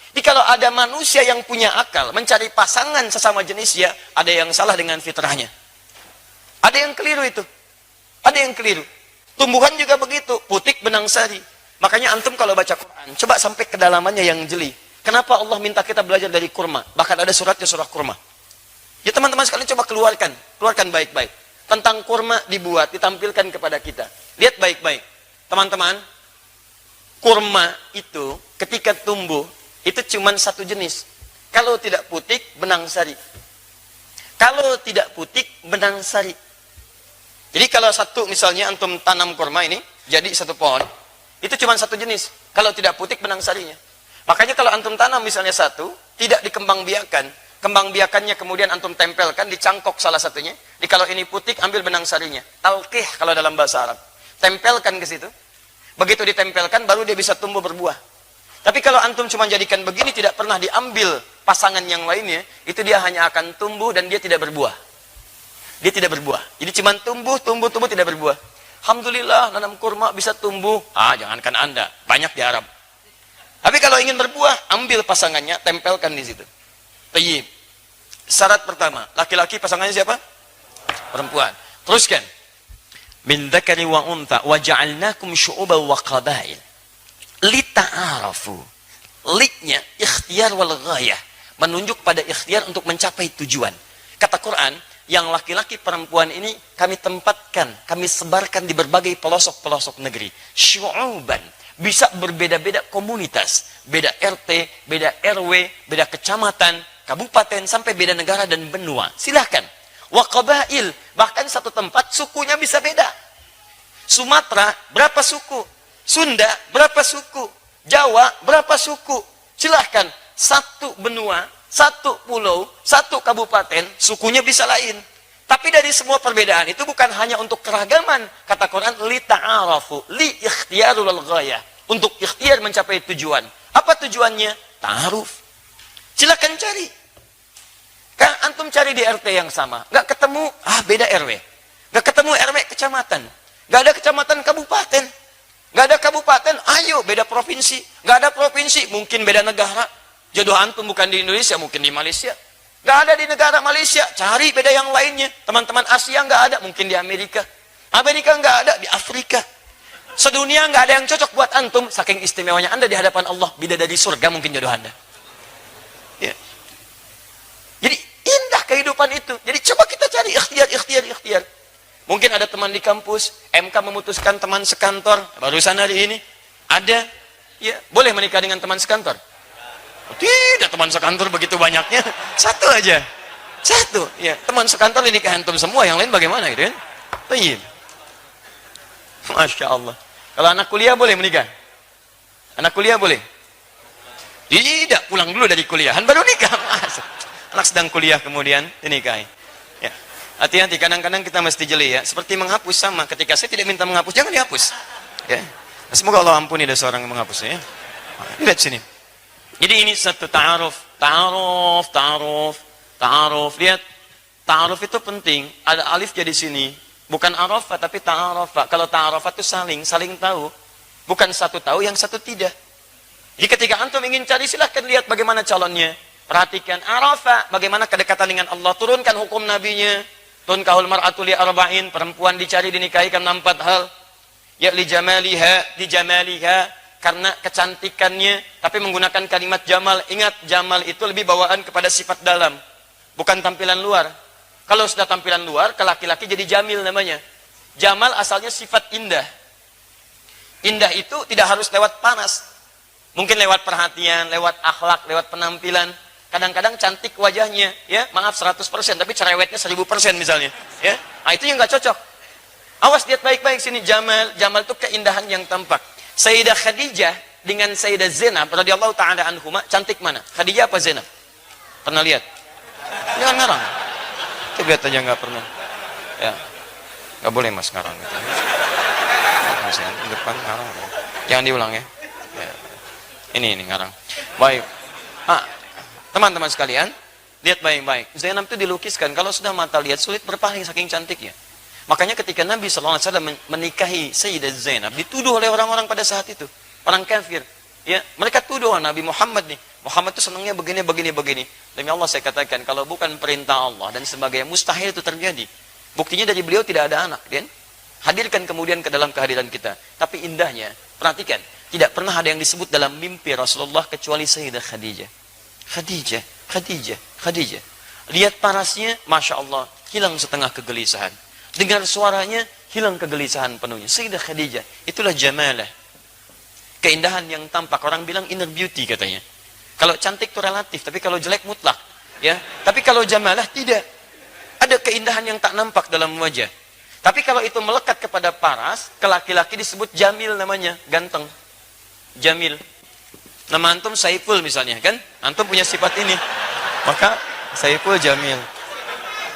Jadi kalau ada manusia yang punya akal mencari pasangan sesama jenisnya, ada yang salah dengan fitrahnya. Ada yang keliru itu. Ada yang keliru. Tumbuhan juga begitu, putik benang sari. Makanya antum kalau baca Quran, coba sampai kedalamannya yang jeli. Kenapa Allah minta kita belajar dari kurma? Bahkan ada suratnya surah kurma. Ya teman-teman sekalian coba keluarkan baik-baik. Tentang kurma dibuat, ditampilkan kepada kita. Lihat baik-baik. Teman-teman, kurma itu ketika tumbuh, itu cuma satu jenis. Kalau tidak putik, benang sari. Kalau tidak putik, benang sari. Jadi kalau satu misalnya antum tanam kurma ini, jadi satu pohon, itu cuma satu jenis. Kalau tidak putik, benang sarinya. Makanya kalau antum tanam misalnya satu, tidak dikembang biakan. Kembang biakannya kemudian antum tempelkan di cangkok salah satunya. Jadi kalau ini putik, ambil benang sarinya. Talqih kalau dalam bahasa Arab. Tempelkan ke situ. Begitu ditempelkan, baru dia bisa tumbuh berbuah. Tapi kalau antum cuma jadikan begini, tidak pernah diambil pasangan yang lainnya, itu dia hanya akan tumbuh dan dia tidak berbuah. Dia tidak berbuah. Jadi cuma tumbuh, tidak berbuah. Alhamdulillah, nanam kurma bisa tumbuh. Jangankan Anda, banyak di Arab. Tapi kalau ingin berbuah, ambil pasangannya, tempelkan di situ. Tayyib. Syarat pertama, laki-laki pasangannya siapa? Perempuan. Teruskan. Min dzakari wa untha wa ja'alnakum syu'uban wa qabail lita'arafu. Liknya ikhtiar wal ghayah, menunjuk pada ikhtiar untuk mencapai tujuan. Kata Quran, yang laki-laki perempuan ini kami tempatkan, kami sebarkan di berbagai pelosok-pelosok negeri. Syu'uban, bisa berbeda-beda komunitas, beda RT, beda RW, beda kecamatan, kabupaten, sampai beda negara dan benua. Silahkan. Wa qabail, bahkan satu tempat sukunya bisa beda. Sumatera berapa suku? Sunda berapa suku? Jawa berapa suku? Silahkan. Satu benua, satu pulau, satu kabupaten, sukunya bisa lain. Tapi dari semua perbedaan itu bukan hanya untuk keragaman. Kata Quran, li ta'arafu, li ikhtiarul ghayah, untuk ikhtiar mencapai tujuan. Apa tujuannya? Ta'aruf. Silakan cari. Kan antum cari di RT yang sama, nggak ketemu, beda RW. Nggak ketemu RW kecamatan. Nggak ada kecamatan kabupaten. Nggak ada kabupaten, ayo beda provinsi. Nggak ada provinsi, mungkin beda negara. Jodoh antum bukan di Indonesia, mungkin di Malaysia. Nggak ada di negara Malaysia, cari beda yang lainnya. Teman-teman Asia nggak ada, mungkin di Amerika. Amerika nggak ada, di Afrika. Sedunia nggak ada yang cocok buat antum. Saking istimewanya anda di hadapan Allah, bidadari surga mungkin jodoh anda. Ya. Jadi indah kehidupan itu. Jadi coba kita cari ikhtiar. Mungkin ada teman di kampus, MK memutuskan teman sekantor, barusan hari ini ada, ya boleh menikah dengan teman sekantor? Tidak, teman sekantor begitu banyaknya, satu aja, satu, ya teman sekantor ini antum semua, yang lain bagaimana gitu kan? Tayyib. Masya Allah. Kalau anak kuliah boleh menikah? Anak kuliah boleh? Tidak, pulang dulu dari kuliahan baru nikah. Anak sedang kuliah kemudian dinikahi. Ya. Hati-hati, kadang-kadang kita mesti jeli ya. Seperti menghapus sama. Ketika saya tidak minta menghapus, jangan dihapus. Ya. Semoga Allah ampuni ada seorang yang menghapusnya. Ya. Lihat sini. Jadi ini satu ta'aruf. Ta'aruf. Lihat. Ta'aruf itu penting. Ada alif jadi sini. Bukan arafah tapi ta'arafah. Kalau ta'arafah itu saling tahu. Bukan satu tahu, yang satu tidak. Jadi ketika antum ingin cari, silahkan lihat bagaimana calonnya. Perhatikan arafah, bagaimana kedekatan dengan Allah. Turunkan hukum nabinya. Tunkahul mar'atu li arba'in, perempuan dicari dinikahi karena 4 hal. Ya li jamaliha, karena kecantikannya, tapi menggunakan kalimat jamal. Ingat, jamal itu lebih bawaan kepada sifat dalam, bukan tampilan luar. Kalau sudah tampilan luar, ke laki-laki jadi jamil namanya. Jamal asalnya sifat indah. Indah itu tidak harus lewat panas. Mungkin lewat perhatian, lewat akhlak, lewat penampilan. Kadang-kadang cantik wajahnya, ya maaf 100%, tapi cerewetnya 1000% misalnya. Ya, nah, itu yang nggak cocok. Awas, lihat baik-baik sini, jamal. Jamal itu keindahan yang tampak. Sayyidah Khadijah dengan Sayyidah Zainab radhiyallahu ta'ala anhuma, cantik mana? Khadijah apa Zainab? Pernah lihat? Jangan ngarang. Kita lihat aja nggak pernah. Ya, nggak boleh mas ngarang. Gitu. Di depan ngarang. Jangan diulang ya. Ya. Ini ngarang. Baik. Teman-teman sekalian, lihat baik-baik. Zainab itu dilukiskan. Kalau sudah mata lihat, sulit berpaling saking cantiknya. Makanya ketika Nabi SAW menikahi Sayyidah Zainab, dituduh oleh orang-orang pada saat itu. Orang kafir. Ya, mereka tuduh Nabi Muhammad nih. Muhammad itu senangnya begini. Demi Allah saya katakan, kalau bukan perintah Allah dan sebagainya, mustahil itu terjadi. Buktinya dari beliau tidak ada anak. Kan? Hadirkan kemudian ke dalam kehadiran kita. Tapi indahnya, perhatikan. Tidak pernah ada yang disebut dalam mimpi Rasulullah kecuali Sayyidah Khadijah. Khadijah. Lihat parasnya, Masya Allah, hilang setengah kegelisahan. Dengar suaranya, hilang kegelisahan penuhnya. Sayyidah Khadijah, itulah jamalah. Keindahan yang tampak. Orang bilang inner beauty katanya. Kalau cantik itu relatif, tapi kalau jelek mutlak. Ya. Tapi kalau jamalah tidak. Ada keindahan yang tak nampak dalam wajah. Tapi kalau itu melekat kepada paras, ke laki-laki disebut jamil namanya, ganteng. Jamil. Nama antum Saiful misalnya, kan? Antum punya sifat ini. Maka Saiful Jamil.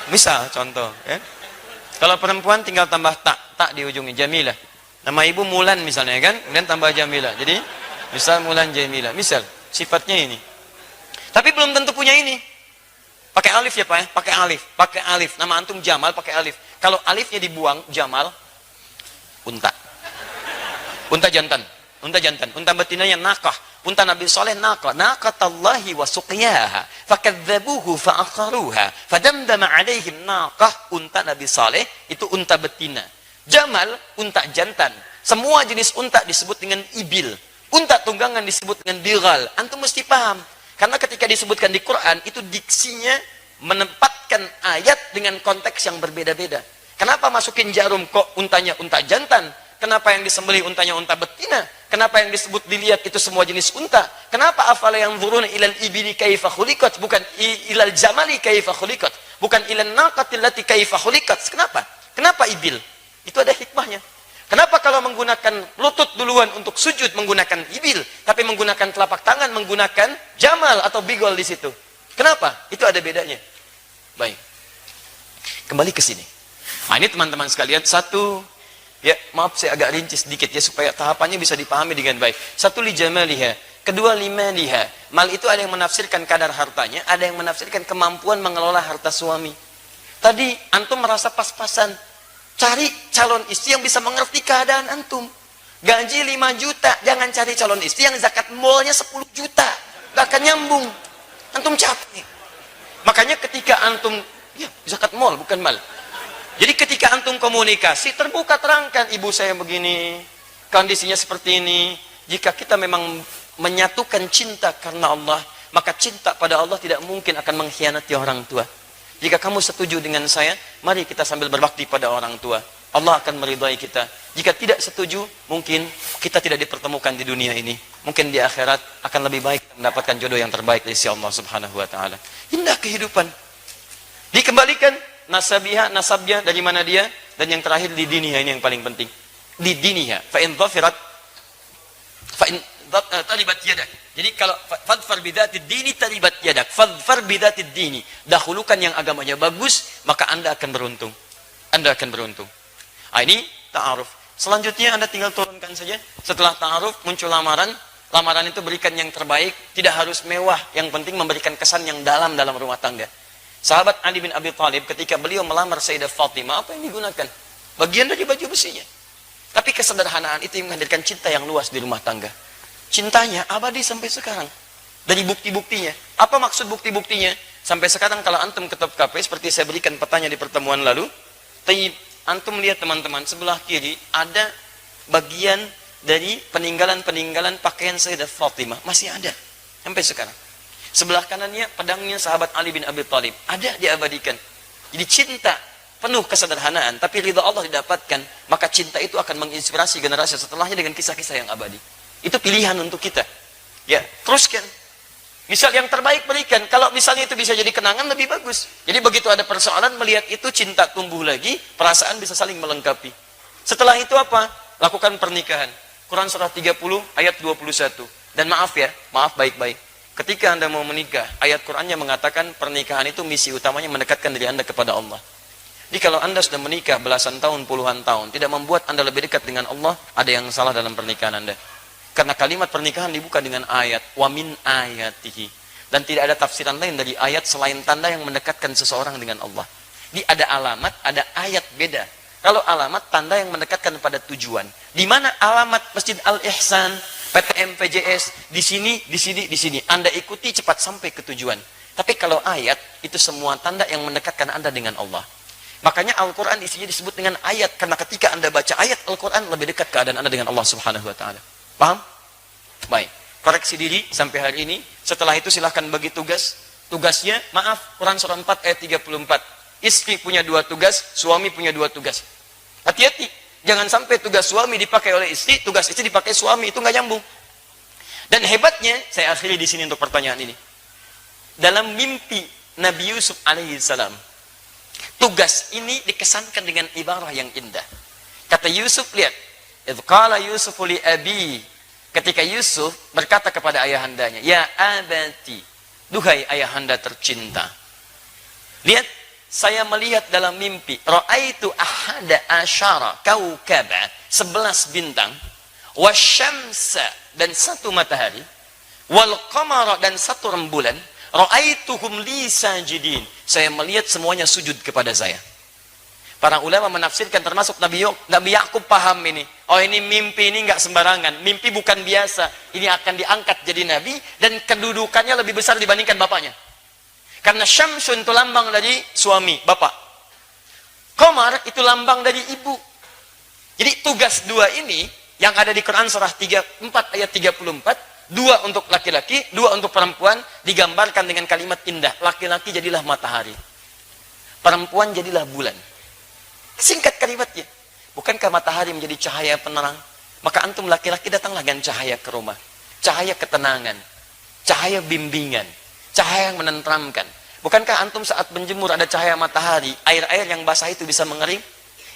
Misal contoh, ya. Kalau perempuan tinggal tambah tak di ujungnya, Jamilah. Nama ibu Mulan misalnya, kan? Kemudian tambah Jamilah. Jadi misal Mulan Jamilah. Misal sifatnya ini. Tapi belum tentu punya ini. Pakai alif ya, Pak ya? Pakai alif. Nama antum Jamal pakai alif. Kalau alifnya dibuang, Jamal, unta. Unta jantan. unta jantan. Unta betinanya naqah. Unta Nabi Saleh naqah. Naqatallahi wa suqiyaha. Fakadzabuhu fa'aqaruha. Fadamdama alaihim naqah. Unta Nabi Saleh itu unta betina. Jamal, unta jantan. Semua jenis unta disebut dengan ibil. Unta tunggangan disebut dengan bighal. Antum mesti paham. Karena ketika disebutkan di Quran, itu diksinya menempatkan ayat dengan konteks yang berbeda-beda. Kenapa masukin jarum kok untanya unta jantan? Kenapa yang disembelih untanya unta betina? Kenapa yang disebut dilihat itu semua jenis unta? Kenapa afala yang zuruna ilal ibili kaifa khuliqat bukan ilal jamali kaifa khuliqat? Bukan ilal naqatil lati kaifa khuliqat? Kenapa? Kenapa ibil? Itu ada hikmahnya. Kenapa kalau menggunakan lutut duluan untuk sujud menggunakan ibil, tapi menggunakan telapak tangan menggunakan jamal atau bigol di situ? Kenapa? Itu ada bedanya. Baik. Kembali ke sini. Nah, ini teman-teman sekalian, satu, ya maaf saya agak rinci sedikit ya supaya tahapannya bisa dipahami dengan baik. Satu, li jamaliha. Kedua, limaliha. Mal itu ada yang menafsirkan kadar hartanya, ada yang menafsirkan kemampuan mengelola harta suami. Tadi antum merasa pas-pasan. Cari calon istri yang bisa mengerti keadaan antum. Gaji 5 juta, jangan cari calon istri yang zakat molnya 10 juta. Gak akan nyambung. Antum capek. Makanya ketika antum, ya zakat mall bukan mal. Jadi ketika antum komunikasi, terbuka terangkan, ibu saya begini, kondisinya seperti ini. Jika kita memang menyatukan cinta karena Allah, maka cinta pada Allah tidak mungkin akan mengkhianati orang tua. Jika kamu setuju dengan saya, mari kita sambil berbakti pada orang tua. Allah akan meridai kita. Jika tidak setuju, mungkin kita tidak dipertemukan di dunia ini. Mungkin di akhirat akan lebih baik mendapatkan jodoh yang terbaik dari si Allah Subhanahu wa taala. Indah kehidupan. Dikembalikan nasabiha, nasabnya dari mana dia, dan yang terakhir di diniha, ini yang paling penting. Di diniha, fa in dhafirat fa in talibat yadak. Jadi kalau fadfar bidatid dini talibat yadak. Fadfar bidatid dini. Dahulukan yang agamanya bagus, maka Anda akan beruntung. Anda akan beruntung. Ah, ini ta'aruf. Selanjutnya Anda tinggal turunkan saja. Setelah ta'aruf muncul lamaran. Lamaran itu berikan yang terbaik, tidak harus mewah, yang penting memberikan kesan yang dalam rumah tangga. Sahabat Ali bin Abi Thalib ketika beliau melamar Sayyidah Fatimah, apa yang digunakan? Bagian dari baju besinya. Tapi kesederhanaan itu yang menghadirkan cinta yang luas di rumah tangga. Cintanya abadi sampai sekarang. Dari bukti-buktinya. Apa maksud bukti-buktinya? Sampai sekarang kalau antum ke top KP, seperti saya berikan petanya di pertemuan lalu, antum lihat teman-teman, sebelah kiri ada bagian dari peninggalan-peninggalan pakaian Sayyidah Fatimah. Masih ada. Sampai sekarang. Sebelah kanannya pedangnya sahabat Ali bin Abi Thalib. Ada diabadikan. Jadi cinta penuh kesederhanaan, tapi ridha Allah didapatkan, maka cinta itu akan menginspirasi generasi setelahnya dengan kisah-kisah yang abadi. Itu pilihan untuk kita. Ya, teruskan. Misal yang terbaik berikan. Kalau misalnya itu bisa jadi kenangan, lebih bagus. Jadi begitu ada persoalan, melihat itu cinta tumbuh lagi, perasaan bisa saling melengkapi. Setelah itu apa? Lakukan pernikahan. Quran surah 30 ayat 21. Dan maaf ya, maaf baik-baik. Ketika Anda mau menikah, ayat Qurannya mengatakan pernikahan itu misi utamanya mendekatkan diri Anda kepada Allah. Jadi kalau Anda sudah menikah belasan tahun, puluhan tahun, tidak membuat Anda lebih dekat dengan Allah, ada yang salah dalam pernikahan Anda. Karena kalimat pernikahan dibuka dengan ayat wa min ayatihi, dan tidak ada tafsiran lain dari ayat selain tanda yang mendekatkan seseorang dengan Allah. Jadi ada alamat, ada ayat beda. Kalau alamat tanda yang mendekatkan pada tujuan. Di mana alamat Masjid Al-Ihsan, PTM PJS, di sini, di sini, di sini. Anda ikuti cepat sampai ke tujuan. Tapi kalau ayat itu semua tanda yang mendekatkan Anda dengan Allah. Makanya Al-Quran isinya disebut dengan ayat, karena ketika Anda baca ayat Al-Quran lebih dekat keadaan Anda dengan Allah Subhanahu wa taala. Paham? Baik. Koreksi diri sampai hari ini. Setelah itu silahkan bagi tugas. Tugasnya, maaf, Quran surah 4 ayat 34. Istri punya 2 tugas, suami punya 2 tugas. Hati-hati. Jangan sampai tugas suami dipakai oleh istri, tugas istri dipakai suami, itu nggak nyambung. Dan hebatnya, saya akhiri di sini untuk pertanyaan ini. Dalam mimpi Nabi Yusuf alaihissalam, tugas ini dikesankan dengan ibarah yang indah. Kata Yusuf, lihat. Idh qala Yusufu li abi, ketika Yusuf berkata kepada ayahandanya, ya abati, duhai ayahanda tercinta. Lihat, saya melihat dalam mimpi, ra'aitu ahada asyara kaukaba, 11 bintang, wasyamsa, dan 1 matahari, wal qamara, dan 1 rembulan, ra'aituhum li sajidin, saya melihat semuanya sujud kepada saya. Para ulama menafsirkan termasuk Nabi Yakub paham ini. Oh ini mimpi ini nggak sembarangan. Mimpi bukan biasa. Ini akan diangkat jadi nabi dan kedudukannya lebih besar dibandingkan bapaknya. Karena Syamsun itu lambang dari suami, bapak. Qamar itu lambang dari ibu. Jadi tugas dua ini yang ada di Quran surah 4 ayat 34, dua untuk laki-laki, dua untuk perempuan, digambarkan dengan kalimat indah. Laki-laki jadilah matahari. Perempuan jadilah bulan. Singkat kalimatnya. Bukankah matahari menjadi cahaya penerang? Maka antum laki-laki datanglah dengan cahaya ke rumah. Cahaya ketenangan. Cahaya bimbingan. Cahaya yang menenteramkan. Bukankah antum saat menjemur ada cahaya matahari, air-air yang basah itu bisa mengering?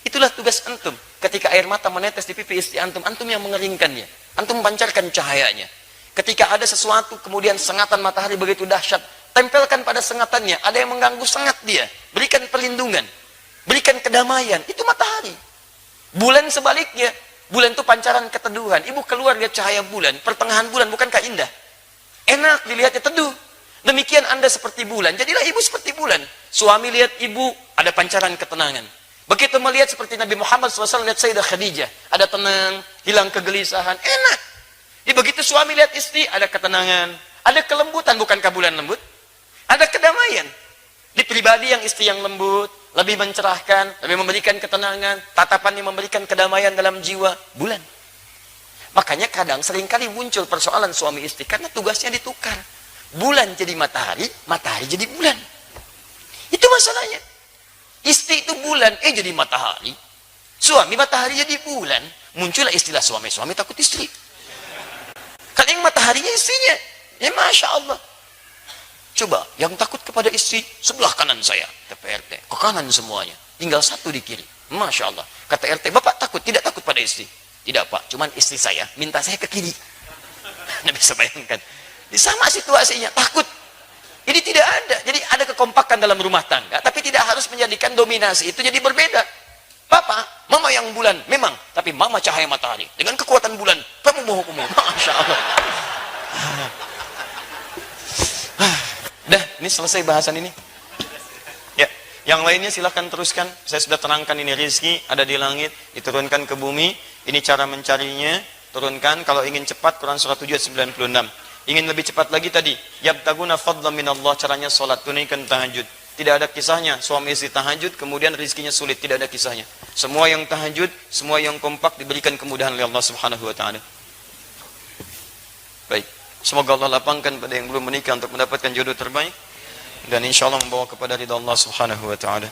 Itulah tugas antum. Ketika air mata menetes di pipi istri antum, antum yang mengeringkannya. Antum pancarkan cahayanya. Ketika ada sesuatu, kemudian sengatan matahari begitu dahsyat, tempelkan pada sengatannya. Ada yang mengganggu, sengat dia. Berikan perlindungan. Berikan kedamaian, itu matahari. Bulan sebaliknya, bulan itu pancaran keteduhan. Ibu keluar lihat cahaya bulan, pertengahan bulan, bukankah indah? Enak dilihatnya, teduh. Demikian Anda seperti bulan, jadilah ibu seperti bulan. Suami lihat ibu, ada pancaran ketenangan. Begitu melihat seperti Nabi Muhammad SAW lihat Sayyidah Khadijah, ada tenang, hilang kegelisahan, enak. Jadi begitu suami lihat istri, ada ketenangan, ada kelembutan, bukankah bulan lembut? Ada kedamaian. Di pribadi yang istri yang lembut, lebih mencerahkan, lebih memberikan ketenangan, tatapan yang memberikan kedamaian dalam jiwa, bulan. Makanya kadang seringkali muncul persoalan suami istri karena tugasnya ditukar. Bulan jadi matahari, matahari jadi bulan. Itu masalahnya. Istri itu bulan, jadi matahari. Suami matahari jadi bulan. Muncullah istilah suami takut istri. Karena yang mataharinya istrinya. Ya Masya Allah. Coba, yang takut kepada istri, sebelah kanan saya. Kata RT, ke kanan semuanya. Tinggal satu di kiri. Masya Allah. Kata RT, Bapak takut? Tidak takut pada istri. Tidak Pak, cuman istri saya minta saya ke kiri. Anda bisa bayangkan. Di sama situasinya, takut. Jadi tidak ada. Jadi ada kekompakan dalam rumah tangga. Tapi tidak harus menjadikan dominasi itu jadi berbeda. Papa, mama yang bulan. Memang. Tapi mama cahaya matahari. Dengan kekuatan bulan. Kamu mau hukum. Masya Allah. Dah, ini selesai bahasan ini. Ya, yang lainnya silahkan teruskan. Saya sudah terangkan ini rizki ada di langit, diturunkan ke bumi. Ini cara mencarinya. Turunkan. Kalau ingin cepat, Quran surah 7 ayat 96. Ingin lebih cepat lagi tadi, yabtaguna fadlan minallah, caranya sholat, tunaikan tahajud. Tidak ada kisahnya suami istri tahajud kemudian rizkinya sulit, tidak ada kisahnya. Semua yang tahajud, semua yang kompak diberikan kemudahan oleh Allah Subhanahu wa taala. Baik. Semoga Allah lapangkan pada yang belum menikah untuk mendapatkan jodoh terbaik dan insya Allah membawa kepada ridha Allah Subhanahu wa taala.